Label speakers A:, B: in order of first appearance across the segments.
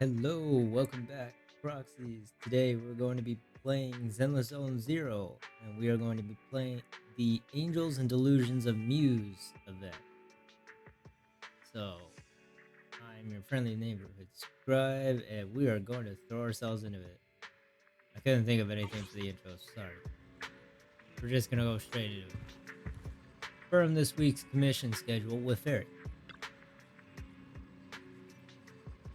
A: Hello, welcome back, Proxies. Today we're going to be playing Zenless Zone Zero, and we are going to be playing the Angels and Delusions of Muse event. So, I'm your friendly neighborhood scribe, and we are going to throw ourselves into it. I couldn't think of anything for the intro, sorry. We're just gonna go straight into it. Confirm this week's commission schedule with Fairy.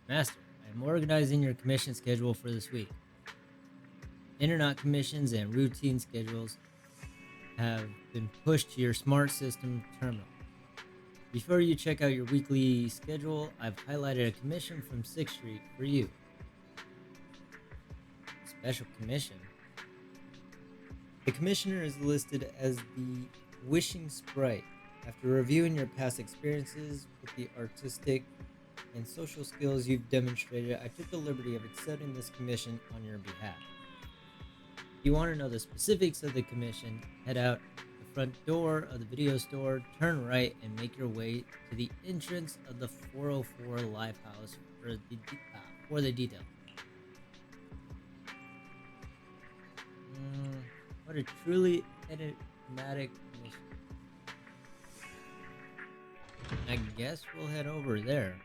A: Master, I am organizing your commission schedule for this week. Internet commissions and routine schedules have been pushed to your smart system terminal. Before you check out your weekly schedule, I've highlighted a commission from 6th Street for you. Special commission. The commissioner is listed as the Wishing Sprite. After reviewing your past experiences with the artistic and social skills you've demonstrated, I took the liberty of accepting this commission on your behalf. If you want to know the specifics of the commission, head out the front door of the video store, turn right, and make your way to the entrance of the 404 Live House for the details. What a truly enigmatic mission. I guess we'll head over there.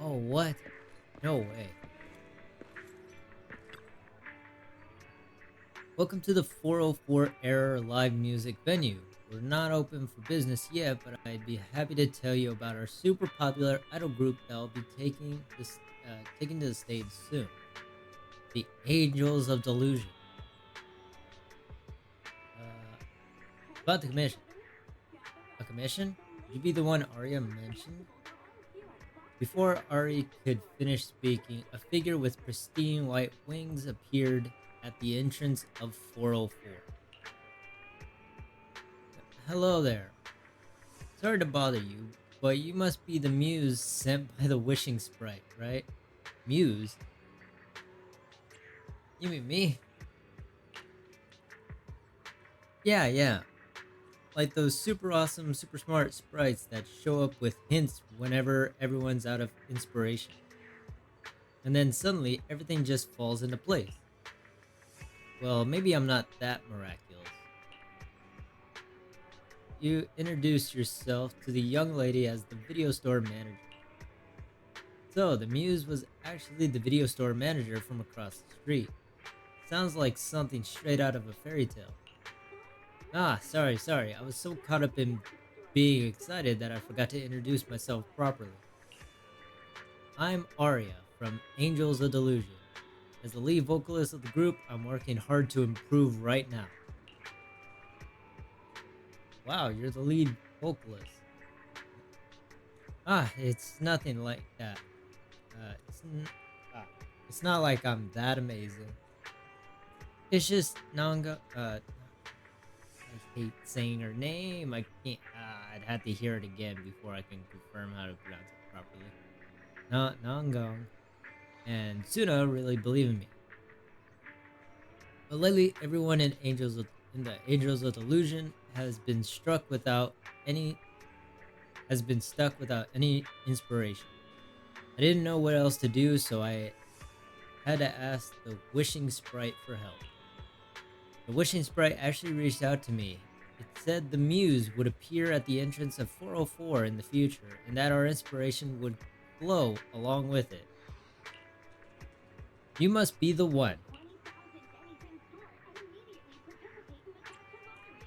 A: Oh, what? No way. Welcome to the 404 Error live music venue. We're not open for business yet, but I'd be happy to tell you about our super popular idol group that will be taking to the stage soon. The Angels of Delusion. About the commission. A commission? Would you be the one Arya mentioned? Before Ari could finish speaking, a figure with pristine white wings appeared at the entrance of 404. Hello there. Sorry to bother you, but you must be the Muse sent by the Wishing Sprite, right? Muse? You mean me? Yeah. Like those super awesome, super smart sprites that show up with hints whenever everyone's out of inspiration. And then suddenly everything just falls into place. Well, maybe I'm not that miraculous. You introduced yourself to the young lady as the video store manager. So, the Muse was actually the video store manager from across the street. Sounds like something straight out of a fairy tale. Ah, sorry. I was so caught up in being excited that I forgot to introduce myself properly. I'm Arya from Angels of Delusion. As the lead vocalist of the group, I'm working hard to improve right now. Wow, you're the lead vocalist. Ah, it's nothing like that. Uh, it's, n- ah, it's not like I'm that amazing. It's just Nanga. I hate saying her name. I can't. I'd have to hear it again before I can confirm how to pronounce it properly. Not Nangong. And Suna really believe in me. But lately, everyone in the Angels of Delusion any has been stuck without any inspiration. I didn't know what else to do, so I had to ask the Wishing Sprite for help. The Wishing Sprite actually reached out to me. It said the Muse would appear at the entrance of 404 in the future, and that our inspiration would flow along with it. You must be the one.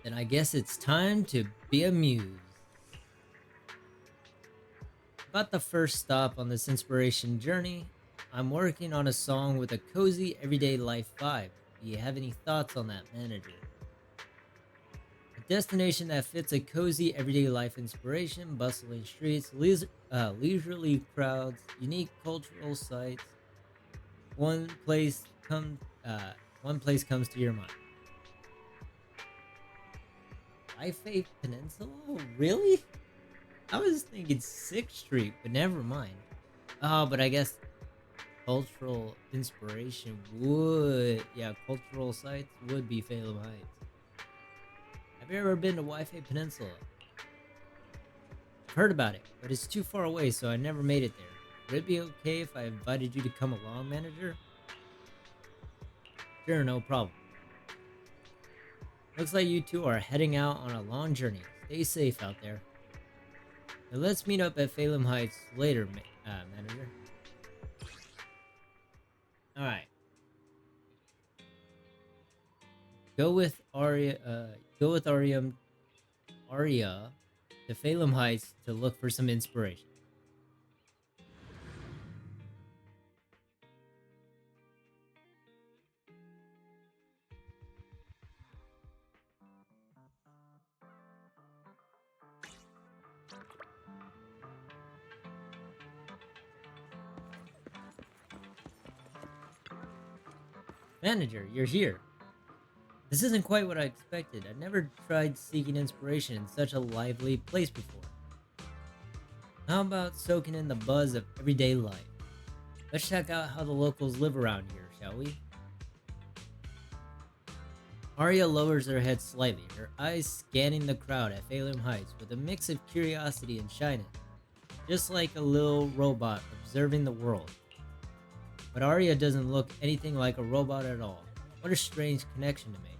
A: Then I guess it's time to be a Muse. About the first stop on this inspiration journey, I'm working on a song with a cozy everyday life vibe. Do you have any thoughts on that, manager? A destination that fits a cozy everyday life inspiration, bustling streets, leisurely crowds, unique cultural sites. One place comes, one place comes to your mind. Ife Peninsula? Really? I was thinking 6th Street, but never mind. Oh, but I guess cultural inspiration cultural sites would be Salem Heights. Have you ever been to Wi-Fi Peninsula? heard about it, but it's too far away, so I never made it there. Would it be okay if I invited you to come along, manager? Sure, no problem. Looks like you two are heading out on a long journey. Stay safe out there. Now let's meet up at Phelim Heights later, manager. Alright. Go with Arya, go with Arya to Phelim Heights to look for some inspiration. Manager, you're here. This isn't quite what I expected. I never tried seeking inspiration in such a lively place before. How about soaking in the buzz of everyday life? Let's check out how the locals live around here, shall we? Arya lowers her head slightly, her eyes scanning the crowd at Phelim Heights with a mix of curiosity and shyness, just like a little robot observing the world. But Arya doesn't look anything like a robot at all. What a strange connection to make.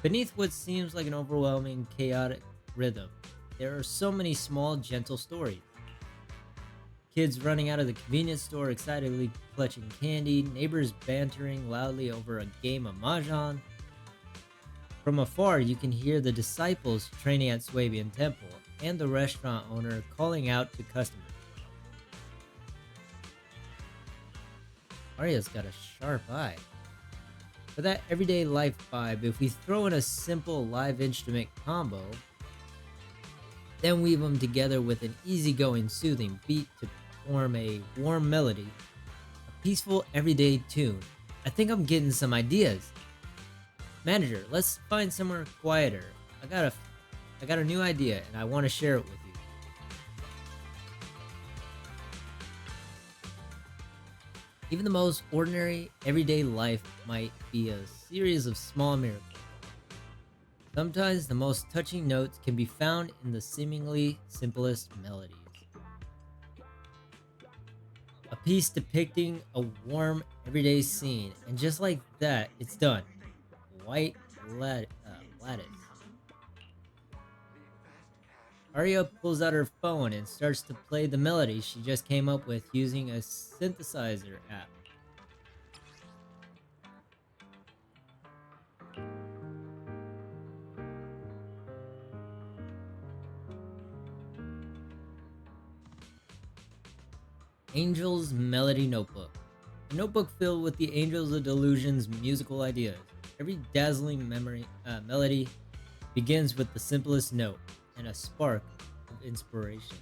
A: Beneath what seems like an overwhelming, chaotic rhythm, there are so many small, gentle stories. Kids running out of the convenience store excitedly clutching candy, neighbors bantering loudly over a game of mahjong. From afar, you can hear the disciples training at Swabian Temple and the restaurant owner calling out to customers. Arya's got a sharp eye. For that everyday life vibe, if we throw in a simple live instrument combo, then weave them together with an easygoing, soothing beat to form a warm melody, a peaceful everyday tune, I think I'm getting some ideas. Manager, let's find somewhere quieter. I got a new idea and I want to share it with you. Even the most ordinary, everyday life might be a series of small miracles. Sometimes the most touching notes can be found in the seemingly simplest melodies. A piece depicting a warm, everyday scene, and just like that, it's done. White lattice. Arya pulls out her phone and starts to play the melody she just came up with using a synthesizer app. Angels Melody Notebook. A notebook filled with the Angels of Delusions musical ideas. Every dazzling melody begins with the simplest note and a spark of inspiration.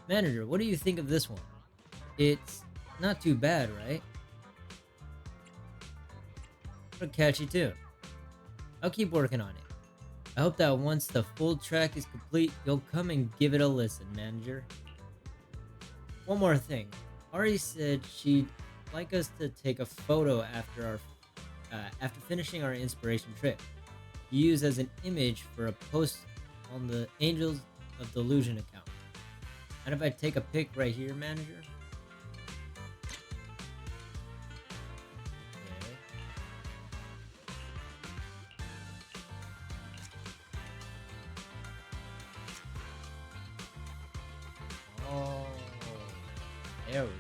A: Manager, what do you think of this one? It's not too bad, right? What a catchy tune. I'll keep working on it. I hope that once the full track is complete, you'll come and give it a listen, manager. One more thing. Ari said she'd like us to take a photo after finishing our inspiration trip, to use as an image for a post on the Angels of Delusion account. And if I take a pic right here, manager? Okay. Oh, there we go.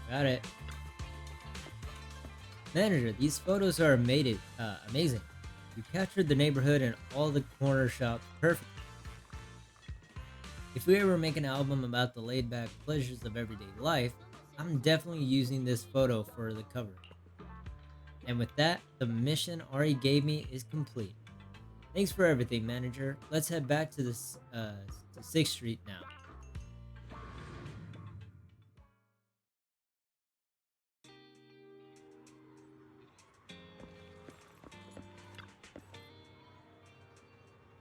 A: Got it. Manager, these photos are amazing. You captured the neighborhood and all the corner shops perfectly. If we ever make an album about the laid-back pleasures of everyday life, I'm definitely using this photo for the cover. And with that, the mission Ari gave me is complete. Thanks for everything, manager. Let's head back to this to 6th Street now.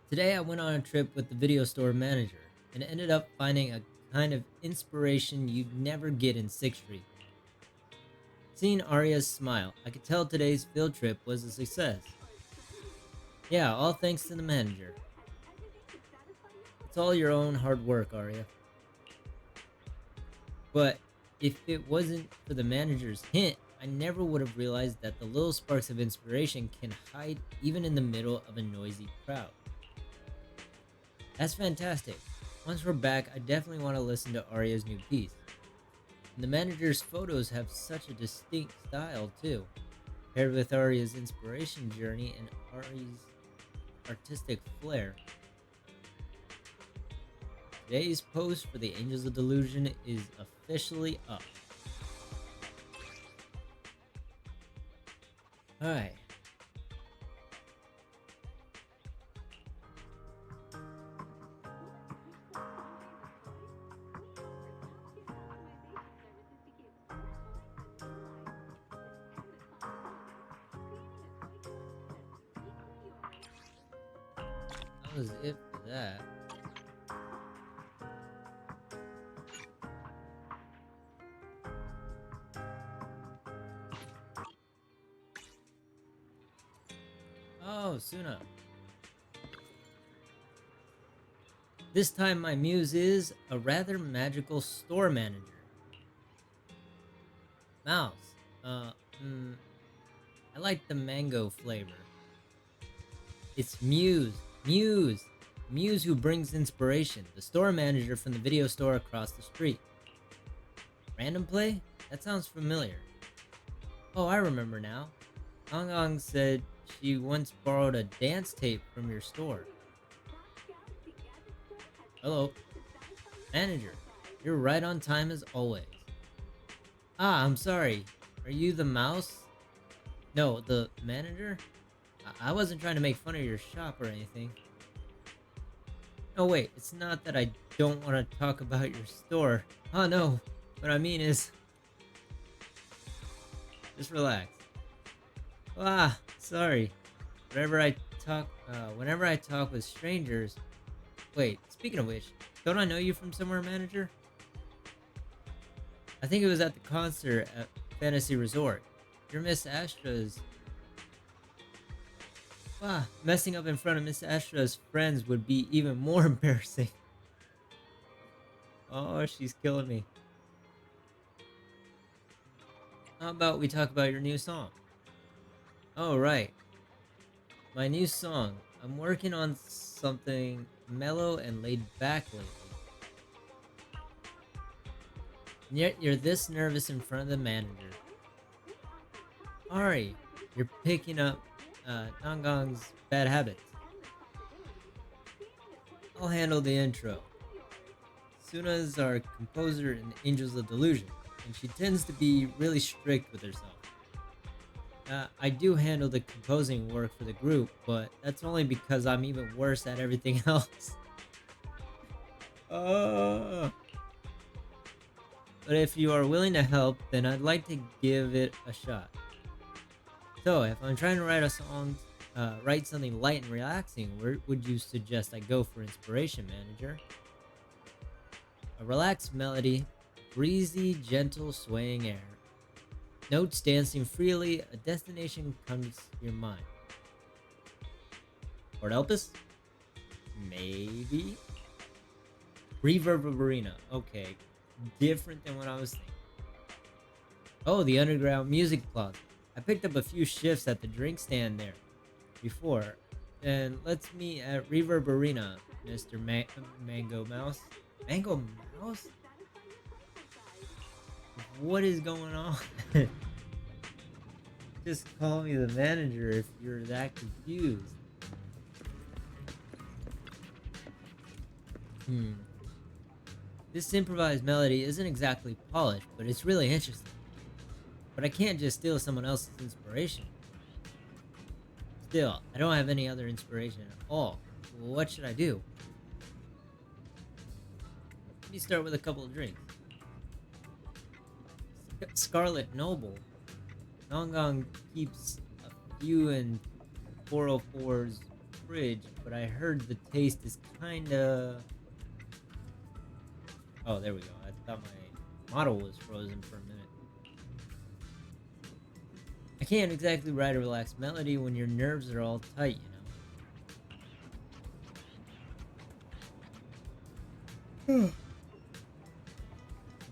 A: Today I went on a trip with the video store manager. and ended up finding a kind of inspiration you'd never get in 6th Street. Seeing Arya's smile, I could tell today's field trip was a success. Yeah, all thanks to the manager. It's all your own hard work, Arya. But if it wasn't for the manager's hint, I never would have realized that the little sparks of inspiration can hide even in the middle of a noisy crowd. That's fantastic. Once we're back, I definitely want to listen to Arya's new piece. And the manager's photos have such a distinct style too, paired with Arya's inspiration journey and Ari's artistic flair. Today's post for the Angels of Delusion is officially up. Alright. That was it for that. Oh, Suna. This time my muse is a rather magical store manager. Mouse. Uh, mm, I like the mango flavor. It's Muse. Muse. Muse who brings inspiration. The store manager from the video store across the street. Random play? That sounds familiar. Oh, I remember now. Ang said she once borrowed a dance tape from your store. Hello. Manager. You're right on time as always. Ah, I'm sorry. Are you the mouse? No, the manager? I wasn't trying to make fun of your shop or anything. Oh wait, it's not that I don't want to talk about your store. Oh no, what I mean is... Just relax. Ah, sorry. Whenever I talk with strangers... Wait, speaking of which, don't I know you from somewhere, manager? I think it was at the concert at Fantasy Resort. Your Miss Astra's... Wow, messing up in front of Miss Astra's friends would be even more embarrassing. Oh, she's killing me. How about we talk about your new song? Oh, right. My new song. I'm working on something mellow and laid back lately. And yet you're this nervous in front of the manager. Ari, you're picking up Nangong's bad habits. I'll handle the intro. Suna's our composer in Angels of Delusions, and she tends to be really strict with herself. I do handle the composing work for the group, but that's only because I'm even worse at everything else. But if you are willing to help, then I'd like to give it a shot. So, if I'm trying to write a song, write something light and relaxing, where would you suggest I go for inspiration, manager? A relaxed melody, breezy, gentle, swaying air. Notes dancing freely, a destination comes to your mind. Lord help us? Maybe? Reverberina. Okay. Different than what I was thinking. Oh, the underground music plaza. I picked up a few shifts at the drink stand there before. And let's meet at Reverberina, Mr. Mango Mouse. Mango Mouse? What is going on? Just call me the manager if you're that confused. This improvised melody isn't exactly polished, but it's really interesting. But I can't just steal someone else's inspiration. Still, I don't have any other inspiration at all. What should I do? Let me start with a couple of drinks. Scarlet Noble. Nongong keeps a few in 404's fridge, but I heard the taste is kinda... Oh, there we go. I thought my model was frozen for a minute. I can't exactly write a relaxed melody when your nerves are all tight, you know?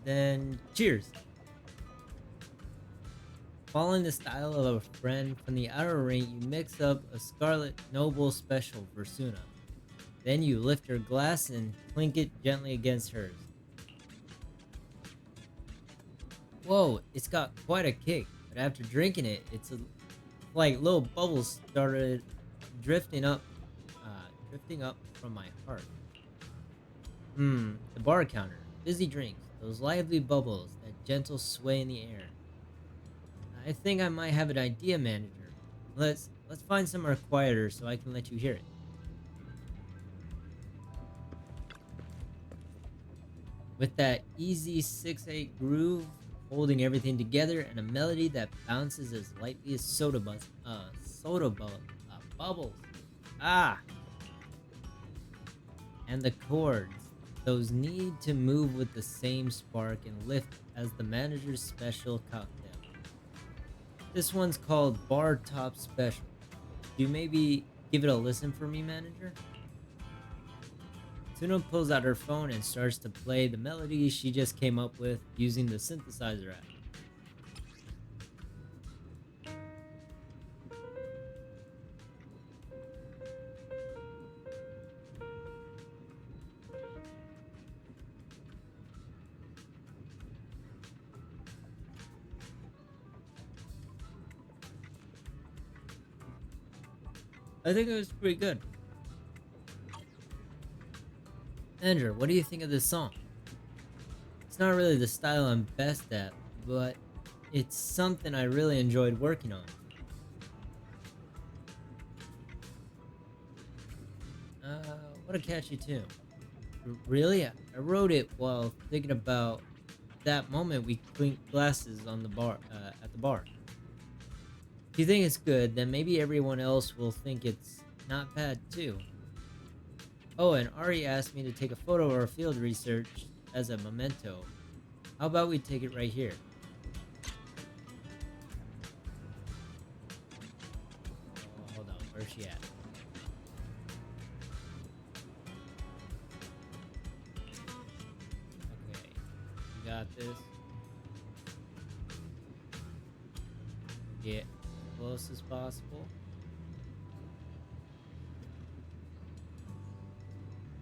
A: Then, cheers. Following the style of a friend from the outer ring, you mix up a Scarlet Noble special for Suna. Then you lift her glass and clink it gently against hers. Whoa, it's got quite a kick, but after drinking it, like little bubbles started drifting up, drifting up from my heart. The bar counter, busy drinks, those lively bubbles, that gentle sway in the air. I think I might have an idea, manager. Let's find somewhere quieter so I can let you hear it. With that easy 6/8 groove, holding everything together, and a melody that bounces as lightly as bubbles. Ah, and the chords, those need to move with the same spark and lift as the manager's special cocktail. This one's called Bar Top Special. Do you maybe give it a listen for me, manager? Tuna pulls out her phone and starts to play the melody she just came up with using the synthesizer app. I think it was pretty good. Andrew, what do you think of this song? It's not really the style I'm best at, but it's something I really enjoyed working on. What a catchy tune. Really? I wrote it while thinking about that moment we clinked glasses on the bar at the bar. If you think it's good, then maybe everyone else will think it's not bad too. Oh, and Ari asked me to take a photo of our field research as a memento. How about we take it right here? Oh, hold on, where's she at? Okay, you got this. Get as close as possible.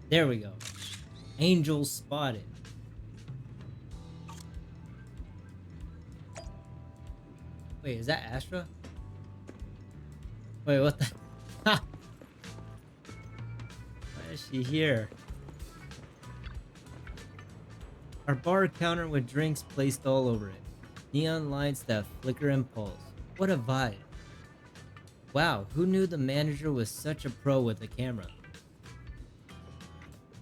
A: There we go. Angels spotted. Wait, is that Astra? Wait, what the? Why is she here? Our bar counter with drinks placed all over it. Neon lights that flicker and pulse. What a vibe. Wow, who knew the manager was such a pro with the camera?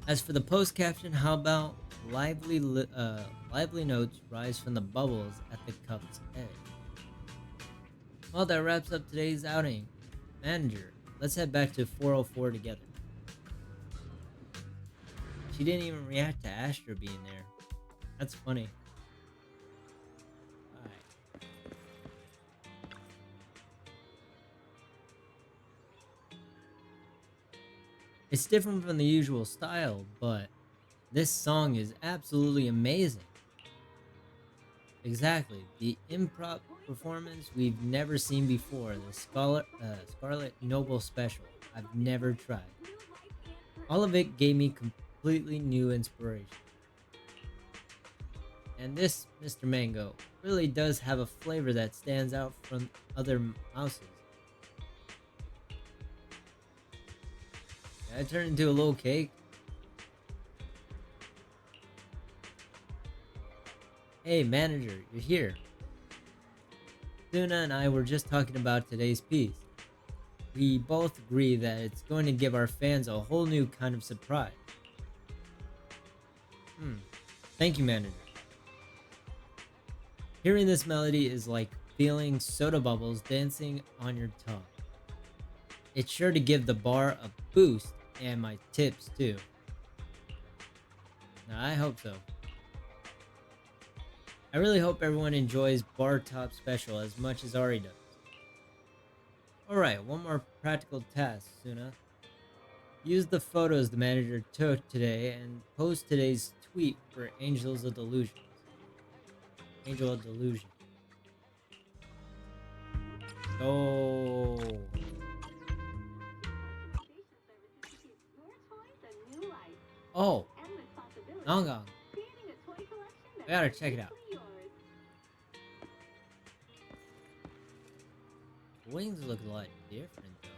A: As for the post caption, how about lively notes rise from the bubbles at the cup's edge? Well, that wraps up today's outing. Manager, let's head back to 404 together. She didn't even react to Astra being there. That's funny. Alright. It's different from the usual style, but this song is absolutely amazing. Exactly. The improv performance we've never seen before. The Scarlet Noble special. I've never tried. All of it gave me completely new inspiration. And this Mr. Mango really does have a flavor that stands out from other mouses. Did I turn into a little cake? Hey manager, you're here. Tuna and I were just talking about today's piece. We both agree that it's going to give our fans a whole new kind of surprise. Thank you, manager. Hearing this melody is like feeling soda bubbles dancing on your tongue. It's sure to give the bar a boost and my tips too. Now, I hope so. I really hope everyone enjoys Bar Top Special as much as Ari does. Alright, one more practical task, Suna. Use the photos the manager took today and post today's tweet for Angels of Delusions. Angel of Delusion. Oh. Oh. Nonggong. I gotta check it out. The wings look a lot different though.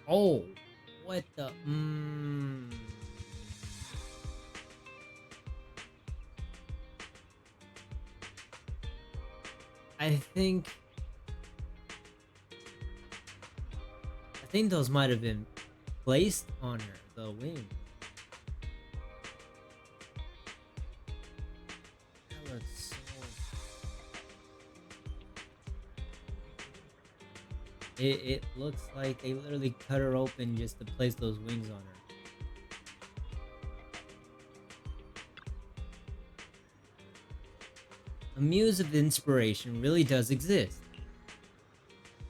A: Oh. What the? I think those might have been placed on her, the wing. That looks so... It looks like they literally cut her open just to place those wings on her. A muse of inspiration really does exist.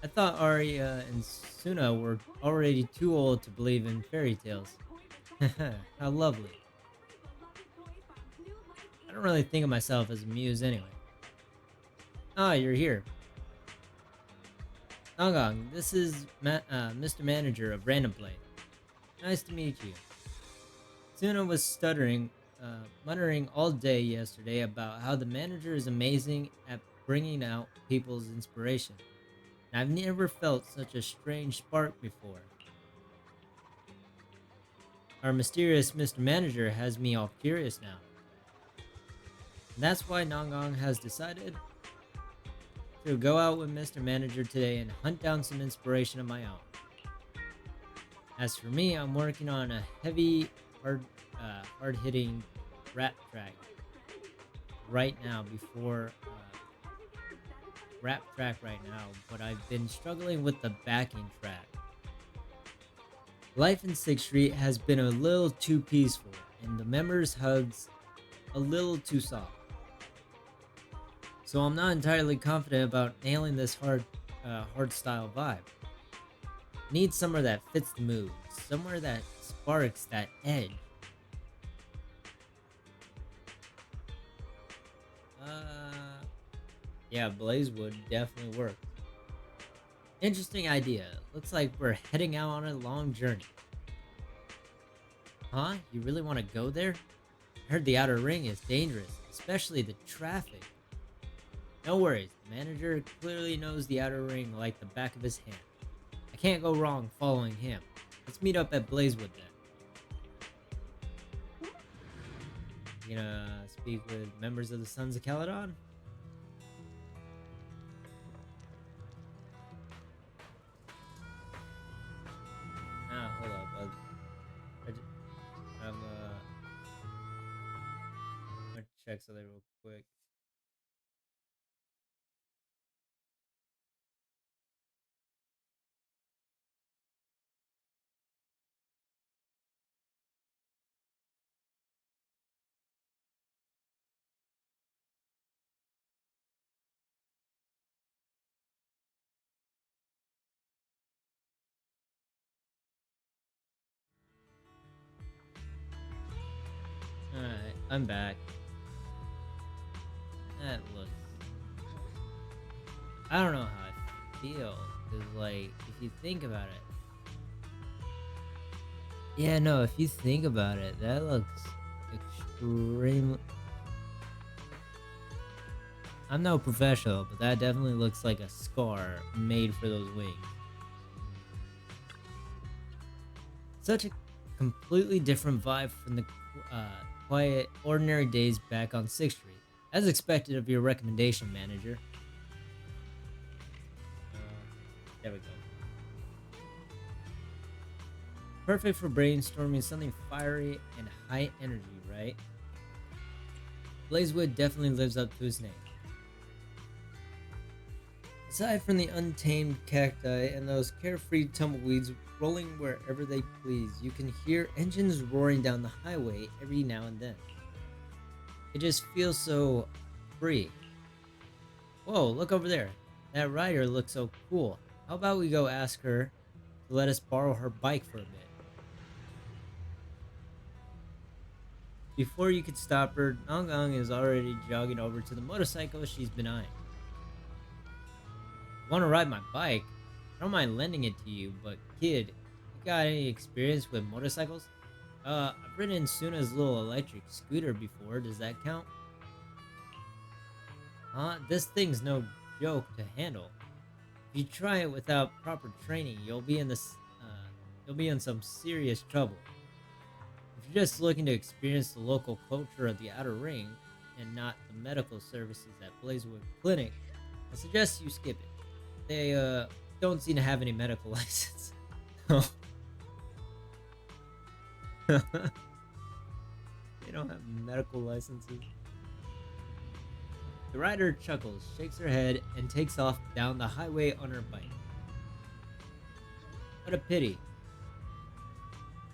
A: I thought Arya and Suna were already too old to believe in fairy tales. How lovely. I don't really think of myself as a muse anyway. Ah, you're here. Nongong, this is Mr. Manager of Random Play. Nice to meet you. Suna was muttering all day yesterday about how the manager is amazing at bringing out people's inspiration. And I've never felt such a strange spark before. Our mysterious Mr. Manager has me all curious now. And that's why Nongong has decided to go out with Mr. Manager today and hunt down some inspiration of my own. As for me, I'm working on a heavy, hard-hitting rap track right now but I've been struggling with the backing track. Life in 6th Street has been a little too peaceful, and the members' hugs a little too soft. So I'm not entirely confident about nailing this hard style vibe. Need somewhere that fits the mood, somewhere that sparks that edge. Yeah, Blazewood definitely works. Interesting idea. Looks like we're heading out on a long journey. Huh? You really want to go there? I heard the outer ring is dangerous, especially the traffic. No worries, the manager clearly knows the outer ring like the back of his hand. I can't go wrong following him. Let's meet up at Blazewood then. You gonna speak with members of the Sons of Caledon? Hold up. I'm gonna check something real quick. Alright, I'm back. That looks... I don't know how I feel, because, like, if you think about it... Yeah, no, if you think about it, that looks extremely... I'm no professional, but that definitely looks like a scar made for those wings. Such a completely different vibe from the quiet, ordinary days back on 6th Street. As expected of your recommendation, manager. There we go. Perfect for brainstorming something fiery and high energy, right? Blazewood definitely lives up to his name. Aside from the untamed cacti and those carefree tumbleweeds rolling wherever they please, you can hear engines roaring down the highway every now and then. It just feels so free. Whoa, look over there. That rider looks so cool. How about we go ask her to let us borrow her bike for a bit? Before you could stop her, Nongang is already jogging over to the motorcycle she's been eyeing. Want to ride my bike? I don't mind lending it to you, but kid, you got any experience with motorcycles? I've ridden Suna's little electric scooter before. Does that count? Huh? This thing's no joke to handle. If you try it without proper training, you'll be in some serious trouble. If you're just looking to experience the local culture of the Outer Ring and not the medical services at Blazewood Clinic, I suggest you skip it. They don't seem to have any medical license. They don't have medical licenses. The rider chuckles, shakes her head, and takes off down the highway on her bike. What a pity.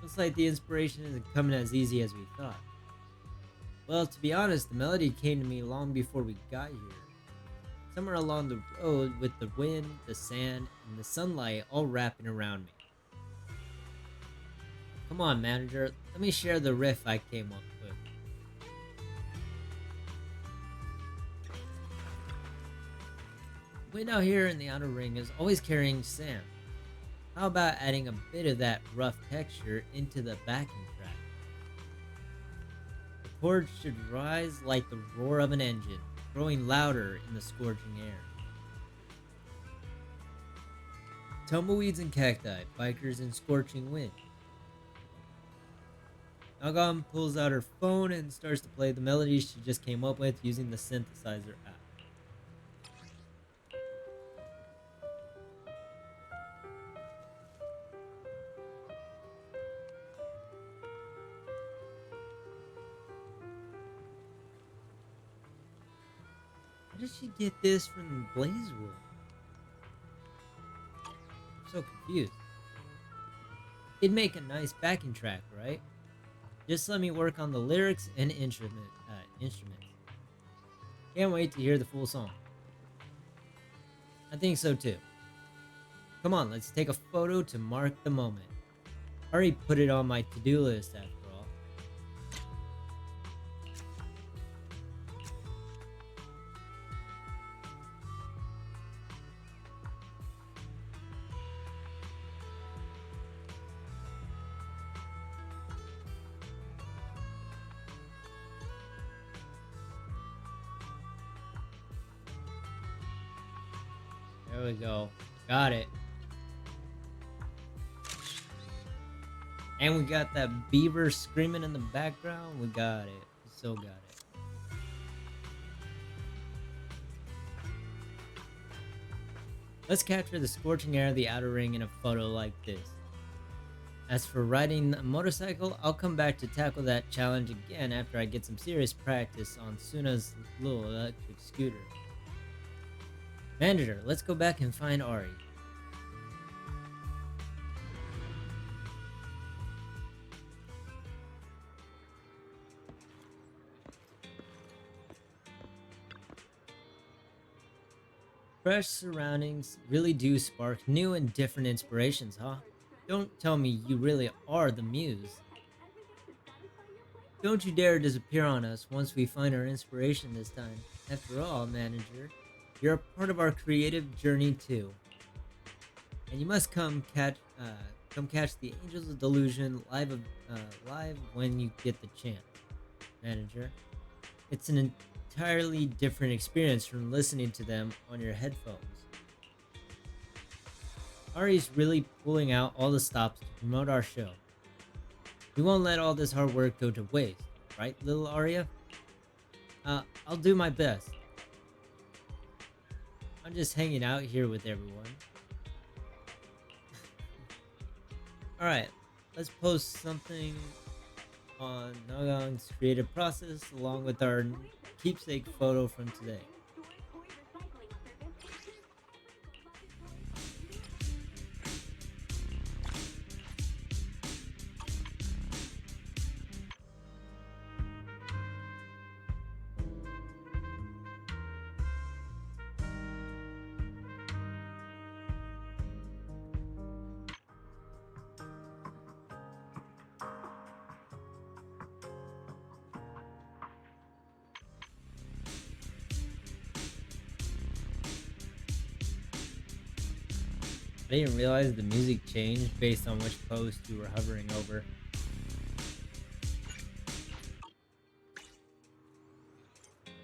A: Looks like the inspiration isn't coming as easy as we thought. Well, to be honest, the melody came to me long before we got here. Somewhere along the road with the wind, the sand, and the sunlight all wrapping around me. Come on, manager, let me share the riff I came up with. Wind out here in the Outer Ring is always carrying sand. How about adding a bit of that rough texture into the backing track? The chords should rise like the roar of an engine, growing louder in the scorching air. Tumbleweeds and cacti, bikers in scorching wind. Nagan pulls out her phone and starts to play the melody she just came up with using the synthesizer app. How did she get this from Blazewood? I'm so confused. It'd make a nice backing track, right? Just let me work on the lyrics and instruments. Can't wait to hear the full song. I think so too. Come on, let's take a photo to mark the moment. I already put it on my to-do list after all. There we go. Got it. And we got that beaver screaming in the background. We got it. We still got it. Let's capture the scorching air of the Outer Ring in a photo like this. As for riding a motorcycle, I'll come back to tackle that challenge again after I get some serious practice on Suna's little electric scooter. Manager, let's go back and find Ari. Fresh surroundings really do spark new and different inspirations, huh? Don't tell me you really are the Muse. Don't you dare disappear on us once we find our inspiration this time. After all, manager, you're a part of our creative journey too. And you must come catch the Angels of Delusion live when you get the chance, manager. It's an entirely different experience from listening to them on your headphones. Ari's really pulling out all the stops to promote our show. We won't let all this hard work go to waste, right, little Aria? I'll do my best. I'm just hanging out here with everyone. Alright, let's post something on Nagang's creative process along with our keepsake photo from today. I didn't realize the music changed based on which post you were hovering over.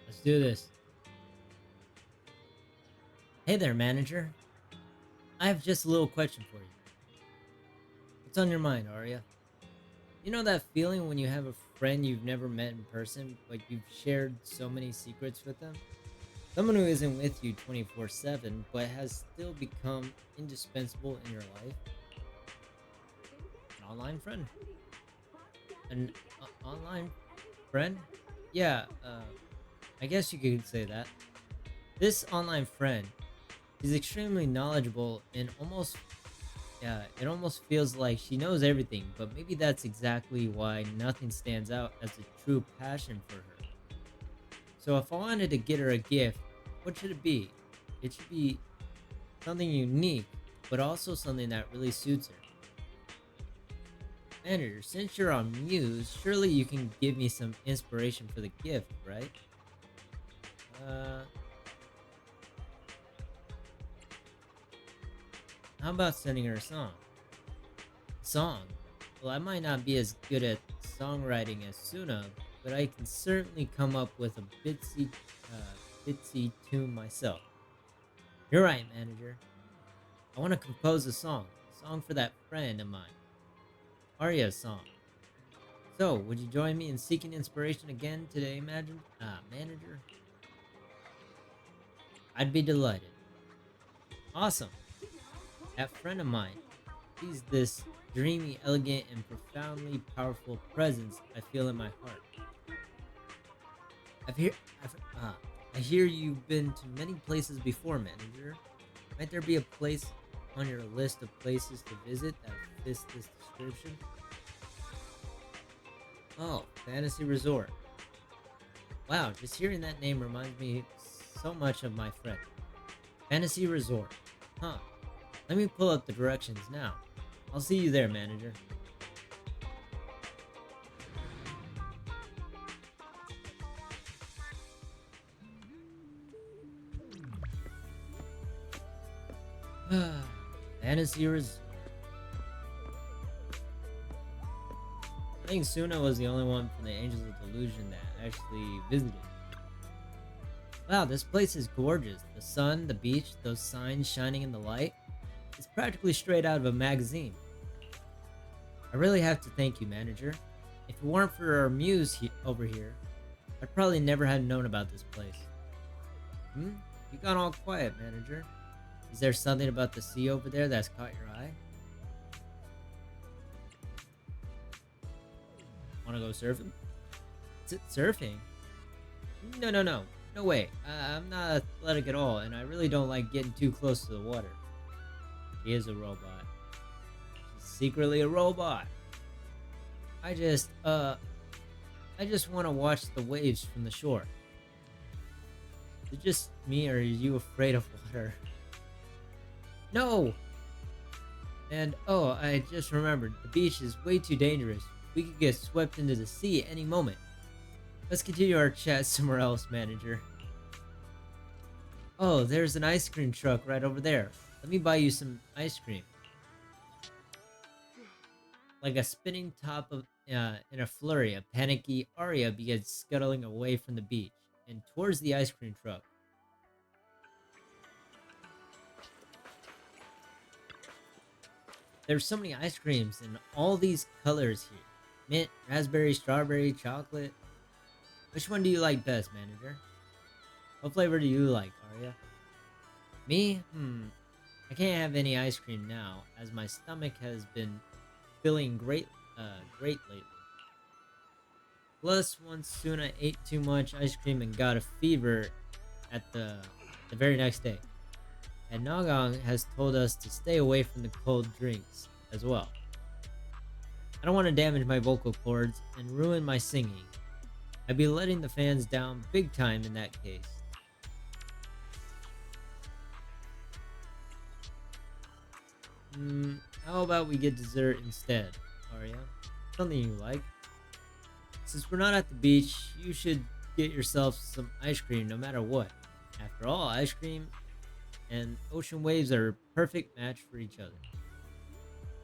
A: Let's do this. Hey there, manager. I have just a little question for you. What's on your mind, Arya? You know that feeling when you have a friend you've never met in person, but you've shared so many secrets with them? Someone who isn't with you 24/7, but has still become indispensable in your life? An online friend? An online friend? Yeah, I guess you could say that. This online friend is extremely knowledgeable and almost, yeah, it almost feels like she knows everything, but maybe that's exactly why nothing stands out as a true passion for her. So if I wanted to get her a gift, what should it be? It should be something unique, but also something that really suits her. Manager, since you're on Muse, surely you can give me some inspiration for the gift, right? Uh, how about sending her a song? Song? Well, I might not be as good at songwriting as Suna, but I can certainly come up with a bitsy tune myself. You're right, manager. I want to compose a song for that friend of mine, Arya's song. So, would you join me in seeking inspiration again today, manager? I'd be delighted. Awesome. That friend of mine, he's this dreamy, elegant, and profoundly powerful presence I feel in my heart. I've hear, I've, I hear you've been to many places before, manager. Might there be a place on your list of places to visit that fits this description? Oh, Fantasy Resort. Wow, just hearing that name reminds me so much of my friend. Fantasy Resort. Huh. Let me pull up the directions now. I'll see you there, manager. Fantasy Resort. I think Suna was the only one from the Angels of Delusion that actually visited. Wow, this place is gorgeous. The sun, the beach, those signs shining in the light. It's practically straight out of a magazine. I really have to thank you, manager. If it weren't for our muse over here, I'd probably never have known about this place. Hmm? You got all quiet, manager. Is there something about the sea over there that's caught your eye? Wanna go surfing? Surfing? No, no, no. No way. I'm not athletic at all, and I really don't like getting too close to the water. She is a robot. She's secretly a robot. I just, I just want to watch the waves from the shore. Is it just me, or are you afraid of water? No! And, oh, I just remembered. The beach is way too dangerous. We could get swept into the sea at any moment. Let's continue our chat somewhere else, manager. Oh, there's an ice cream truck right over there. Let me buy you some ice cream. Like a spinning top of in a flurry, a panicky Arya begins scuttling away from the beach and towards the ice cream truck. There's so many ice creams in all these colors here. Mint, raspberry, strawberry, chocolate. Which one do you like best, manager? What flavor do you like, Arya? Me? I can't have any ice cream now, as my stomach has been feeling great lately. Plus, once Suna ate too much ice cream and got a fever at the very next day. And Nagong has told us to stay away from the cold drinks as well. I don't want to damage my vocal cords and ruin my singing. I'd be letting the fans down big time in that case. How about we get dessert instead, Arya? Something you like? Since we're not at the beach, you should get yourself some ice cream no matter what. After all, ice cream and ocean waves are a perfect match for each other.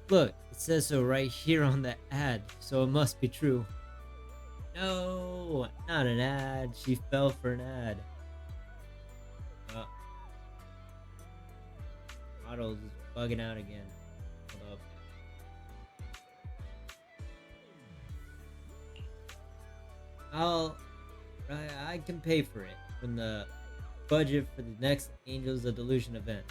A: Look, it says so right here on the ad, so it must be true. No, not an ad. She fell for an ad. Uh, Model's bugging out again. Hold up. I'll I can pay for it from the budget for the next Angels of Delusion event.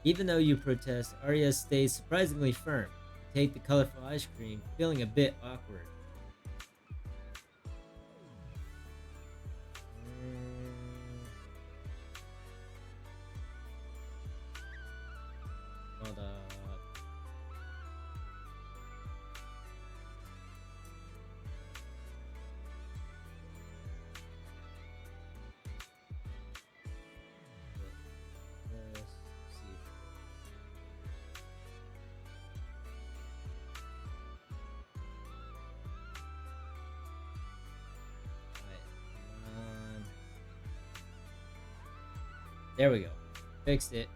A: Even though you protest, Arya stays surprisingly firm. Take the colorful ice cream, feeling a bit awkward. Hold up. Let's see. There we go. Fixed it.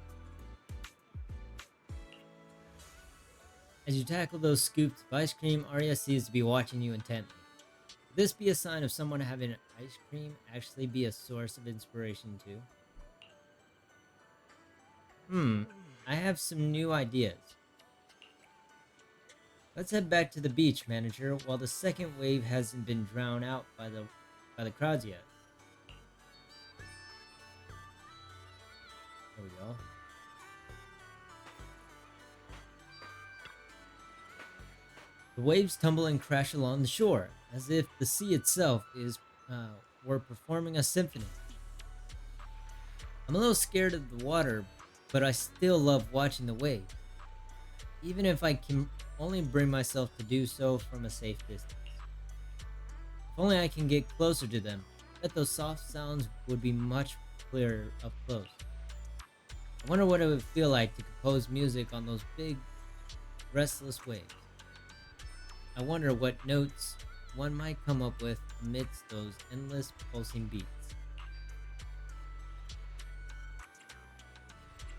A: As you tackle those scoops of ice cream, Arya seems to be watching you intently. Could this be a sign of someone having ice cream actually be a source of inspiration too? I have some new ideas. Let's head back to the beach, manager, while the second wave hasn't been drowned out by the crowds yet. There we go. The waves tumble and crash along the shore, as if the sea itself were performing a symphony. I'm a little scared of the water, but I still love watching the waves, even if I can only bring myself to do so from a safe distance. If only I can get closer to them, I bet those soft sounds would be much clearer up close. I wonder what it would feel like to compose music on those big, restless waves. I wonder what notes one might come up with amidst those endless pulsing beats.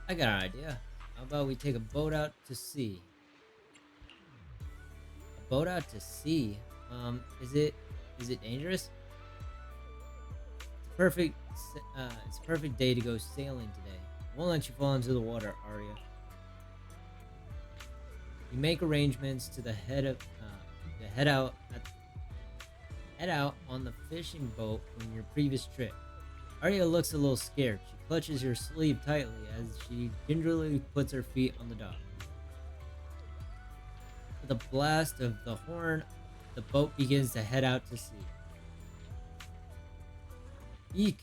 A: I got an idea. How about we take a boat out to sea? A boat out to sea? Is it dangerous? It's a perfect day to go sailing today. I won't let you fall into the water, Arya. You make arrangements to head out on the fishing boat from your previous trip. Arya looks a little scared. She clutches your sleeve tightly as she gingerly puts her feet on the dock. With a blast of the horn, the boat begins to head out to sea. Eek!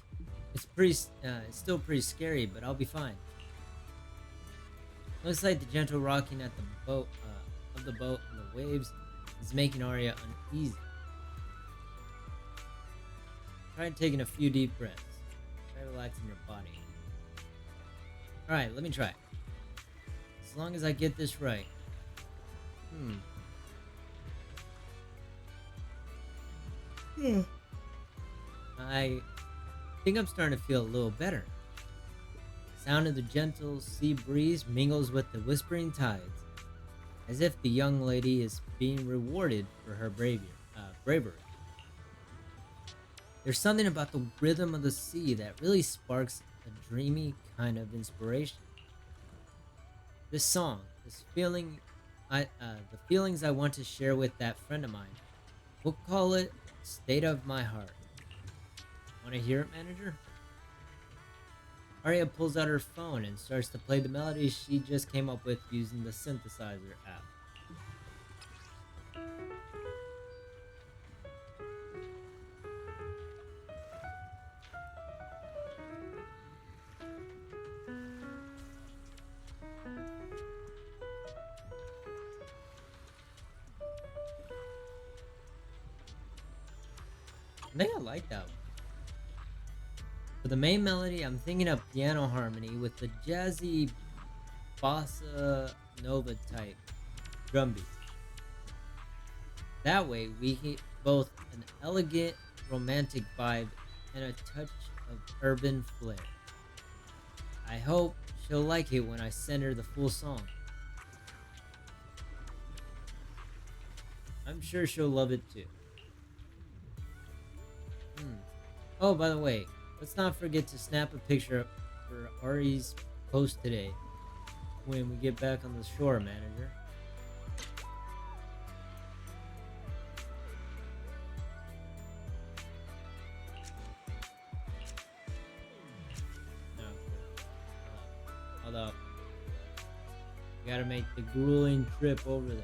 A: It's still pretty scary, but I'll be fine. Looks like the gentle rocking at the boat of the boat and the waves is making Arya uneasy. Try taking a few deep breaths. Try relaxing your body. Alright, let me try. As long as I get this right. I think I'm starting to feel a little better. The sound of the gentle sea breeze mingles with the whispering tides, as if the young lady is being rewarded for her bravery. There's something about the rhythm of the sea that really sparks a dreamy kind of inspiration. This song, the feelings I want to share with that friend of mine, we'll call it "State of My Heart." Want to hear it, manager? Arya pulls out her phone and starts to play the melody she just came up with using the synthesizer app. I think I like that one. For the main melody, I'm thinking of piano harmony with the jazzy bossa nova type drum beat. That way, we get both an elegant, romantic vibe and a touch of urban flair. I hope she'll like it when I send her the full song. I'm sure she'll love it too. Oh, by the way, let's not forget to snap a picture for Ari's post today when we get back on the shore, manager. No, hold up. We gotta make the grueling trip over there.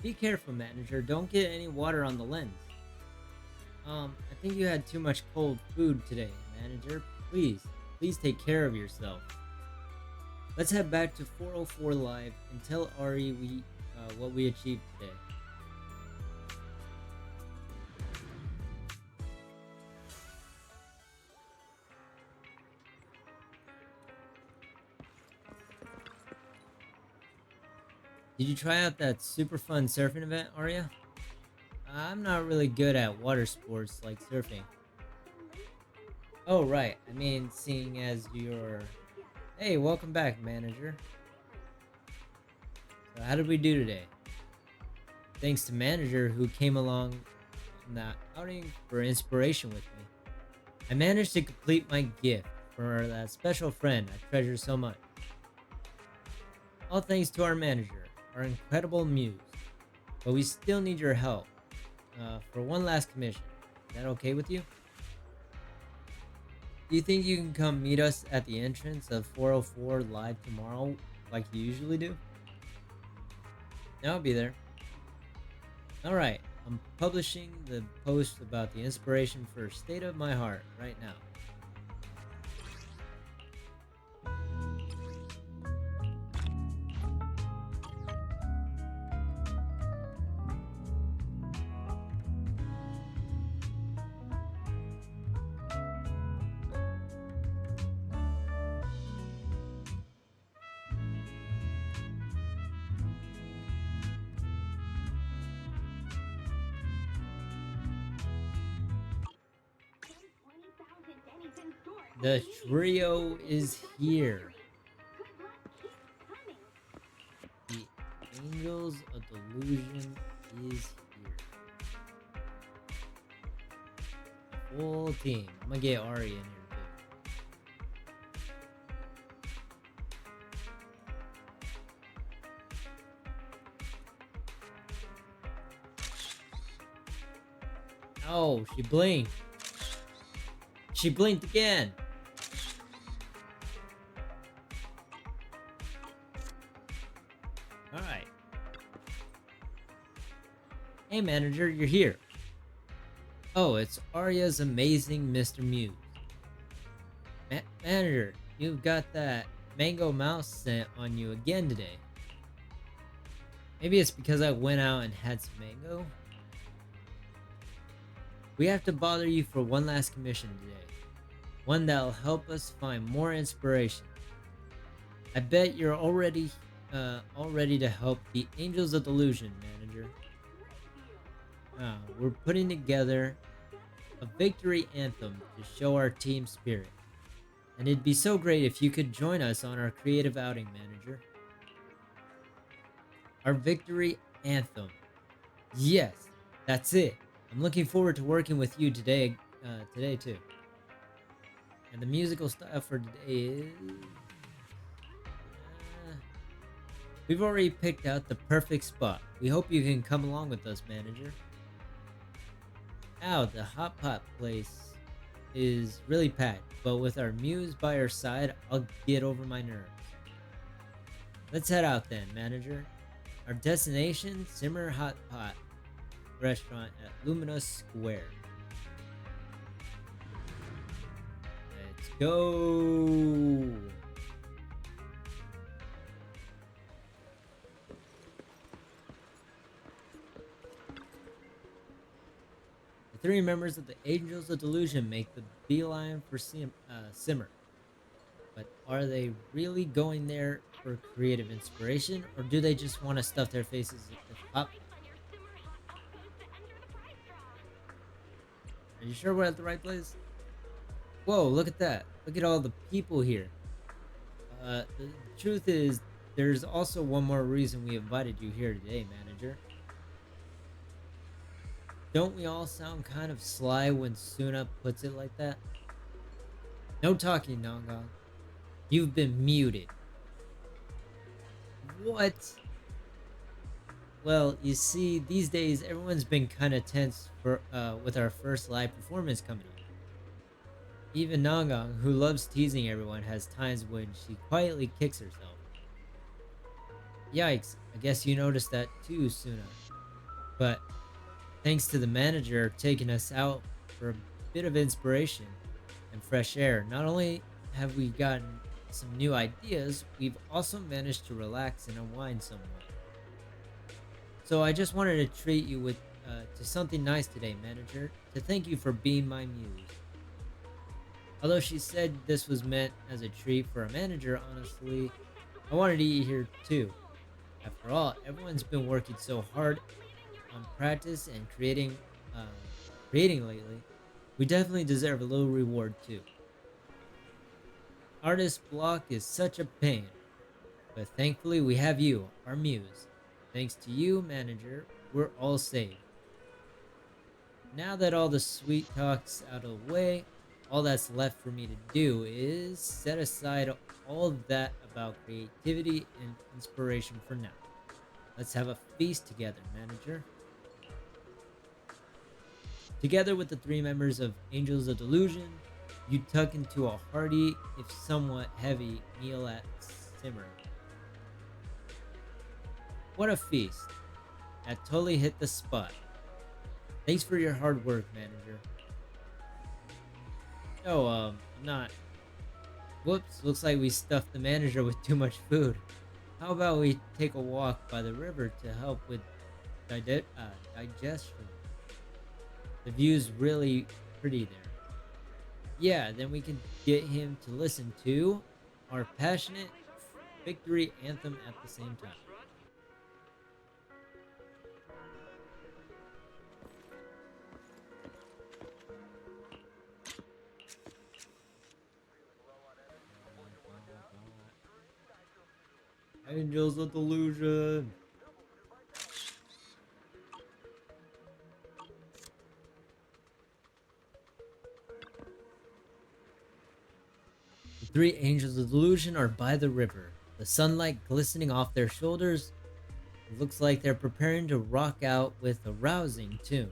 A: Be careful, manager. Don't get any water on the lens. I think you had too much cold food today, manager. Please take care of yourself. Let's head back to 404 Live and tell Ari what we achieved today. Did you try out that super fun surfing event, Arya? I'm not really good at water sports like surfing. Oh, right. I mean, seeing as you're... Hey, welcome back, manager. So how did we do today? Thanks to manager who came along on that outing for inspiration with me. I managed to complete my gift for that special friend I treasure so much. All thanks to our manager, our incredible Muse. But we still need your help for one last commission. Is that okay with you? Do you think you can come meet us at the entrance of 404 Live tomorrow like you usually do? I'll be there. Alright, I'm publishing the post about the inspiration for State of My Heart right now. The trio is here. The Angels of Delusions is here. The full team. I'm gonna get Ari in here too. Oh, she blinked. She blinked again. Alright. Hey manager, you're here. Oh, it's Arya's amazing Mr. Muse. Manager, you've got that mango mouse scent on you again today. Maybe it's because I went out and had some mango? We have to bother you for one last commission today. One that'll help us find more inspiration. I bet you're all ready to help the Angels of Delusion, manager. We're putting together a victory anthem to show our team spirit. And it'd be so great if you could join us on our creative outing, manager. Our victory anthem. Yes, that's it. I'm looking forward to working with you today too. And the musical style for today is... we've already picked out the perfect spot. We hope you can come along with us, manager. Ow, the hot pot place is really packed, but with our Muse by our side, I'll get over my nerves. Let's head out then, manager. Our destination, Simmer Hot Pot Restaurant at Luminous Square. Let's go. The three members of the Angels of Delusion make the beeline for Simmer. But are they really going there for creative inspiration, or do they just want to stuff their faces with popcorn? Are you sure we're at the right place? Whoa, look at that. Look at all the people here. The truth is, there's also one more reason we invited you here today, manager. Don't we all sound kind of sly when Suna puts it like that? No talking, Nongon. You've been muted. What? Well, you see, these days everyone's been kind of tense for with our first live performance coming up. Even Nongon, who loves teasing everyone, has times when she quietly kicks herself. Yikes, I guess you noticed that too, Suna. But thanks to the manager taking us out for a bit of inspiration and fresh air, not only have we gotten some new ideas, we've also managed to relax and unwind somewhat. So I just wanted to treat you with to something nice today, manager, to thank you for being my muse. Although she said this was meant as a treat for a manager, honestly, I wanted to eat here too. After all, everyone's been working so hard on practice and uh, creating lately. We definitely deserve a little reward too. Artist block is such a pain, but thankfully we have you, our muse. Thanks to you, manager, we're all saved. Now that all the sweet talk's out of the way, all that's left for me to do is set aside all that about creativity and inspiration for now. Let's have a feast together, manager. Together with the three members of Angels of Delusion, you tuck into a hearty, if somewhat heavy, meal at Simmer. What a feast! That totally hit the spot. Thanks for your hard work, manager. Oh, I'm not. Whoops, looks like we stuffed the manager with too much food. How about we take a walk by the river to help with digestion? The view's really pretty there. Yeah, then we can get him to listen to our passionate victory anthem at the same time. Angels of Delusion. The three angels of delusion are by the river, the sunlight glistening off their shoulders. It looks like they're preparing to rock out with a rousing tune.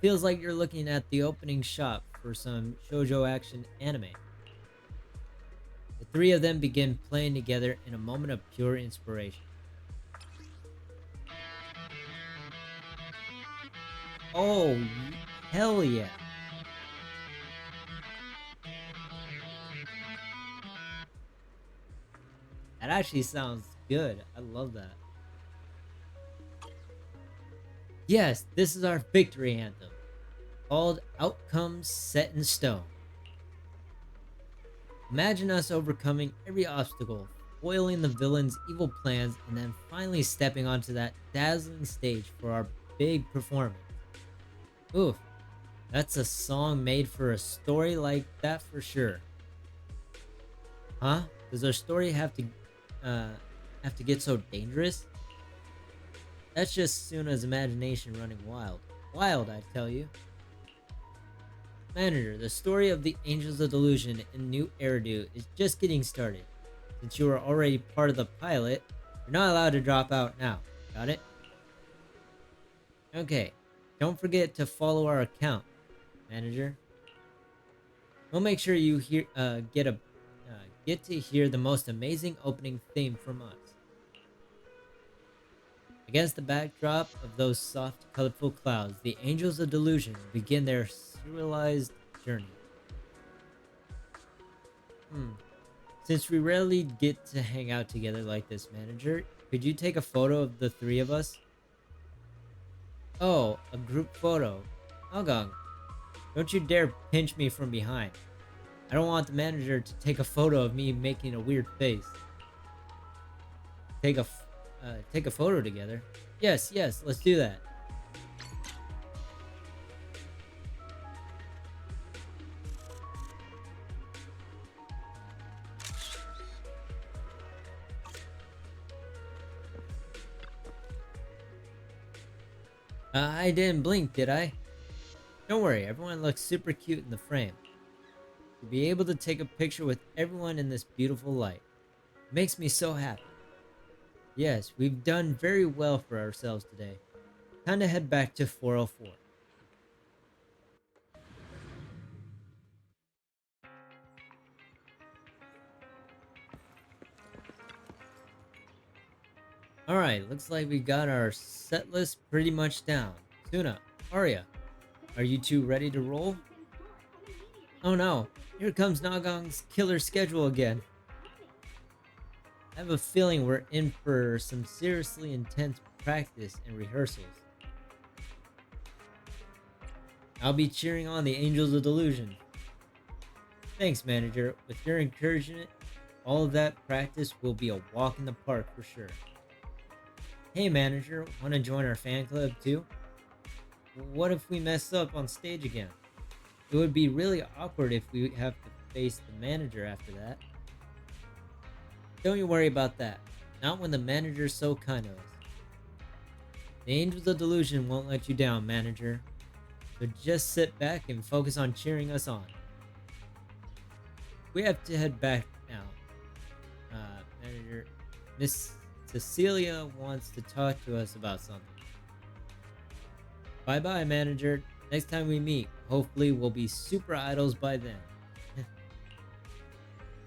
A: Feels like you're looking at the opening shot for some shoujo action anime. The three of them begin playing together in a moment of pure inspiration. Oh, hell yeah. That actually sounds good. I love that. Yes, this is our victory anthem, called Outcomes Set in Stone. Imagine us overcoming every obstacle, foiling the villain's evil plans, and then finally stepping onto that dazzling stage for our big performance. Oof, that's a song made for a story like that for sure. Huh? Does our story uh, have to get so dangerous? That's just Suna's imagination running wild. Wild, I tell you. Manager, the story of the Angels of Delusion in New Eridu is just getting started. Since you are already part of the pilot, you're not allowed to drop out now. Got it? Okay. Don't forget to follow our account, manager. We'll make sure you get to hear the most amazing opening theme from us. Against the backdrop of those soft, colorful clouds, the Angels of Delusion begin their serialized journey. Hmm. Since we rarely get to hang out together like this, manager, could you take a photo of the three of us? Oh, a group photo. Algang, don't you dare pinch me from behind. I don't want the manager to take a photo of me making a weird face. Take a, take a photo together. Yes, yes, let's do that. I didn't blink, did I? Don't worry, everyone looks super cute in the frame. To be able to take a picture with everyone in this beautiful light makes me so happy. Yes, we've done very well for ourselves today. Time to head back to 404. Alright, looks like we got our set list pretty much down. Tuna, Arya, are you two ready to roll? Oh no, here comes Nagong's killer schedule again. I have a feeling we're in for some seriously intense practice and rehearsals. I'll be cheering on the Angels of Delusion. Thanks, manager. With your encouragement, all of that practice will be a walk in the park for sure. Hey, manager, want to join our fan club too? What if we mess up on stage again? It would be really awkward if we have to face the manager after that. Don't you worry about that. Not when the manager's so kind to us. The Angels of Delusion won't let you down, manager. So just sit back and focus on cheering us on. We have to head back now. Manager, Miss Cecilia wants to talk to us about something. Bye bye, manager. Next time we meet, hopefully we'll be super idols by then.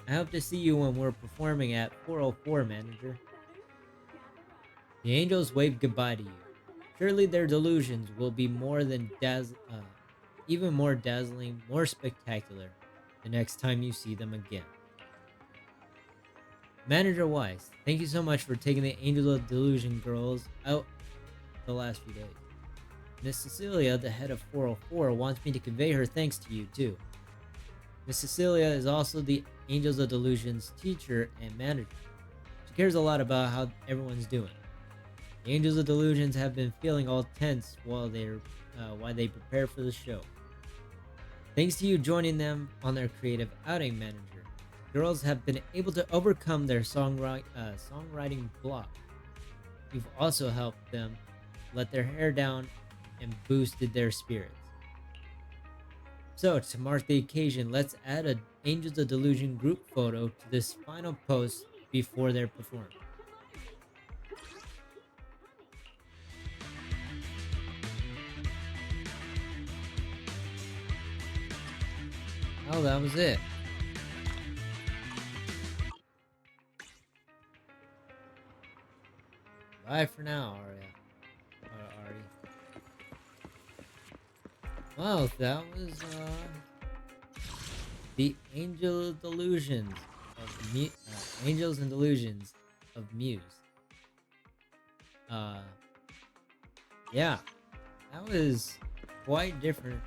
A: I hope to see you when we're performing at 404, manager. The angels wave goodbye to you. Surely their delusions will be more than even more dazzling, more spectacular the next time you see them again. Manager Weiss, thank you so much for taking the Angel of Delusion girls out the last few days. Miss Cecilia, the head of 404, wants me to convey her thanks to you too. Miss Cecilia is also the Angels of Delusion's teacher and manager. She cares a lot about how everyone's doing. The Angels of Delusions have been feeling all tense while they prepare for the show. Thanks to you joining them on their creative outing, manager, girls have been able to overcome their songwriting block. You've also helped them let their hair down and boosted their spirits. So, to mark the occasion, let's add an Angels of Delusion group photo to this final post before their performance. Oh, that was it. Bye for now, Arya. Ari. Well, that was the Angels and Delusions of Muse. Uh, yeah, that was quite different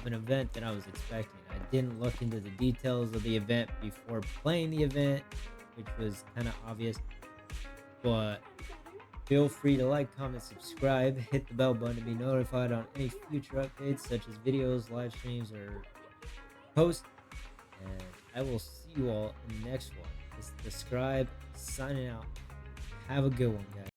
A: of an event than I was expecting. I didn't look into the details of the event before playing the event, which was kind of obvious. But feel free to like, comment, subscribe, hit the bell button to be notified on any future updates such as videos, live streams, or posts. And I will see you all in the next one. This is the Scribe signing out. Have a good one, guys.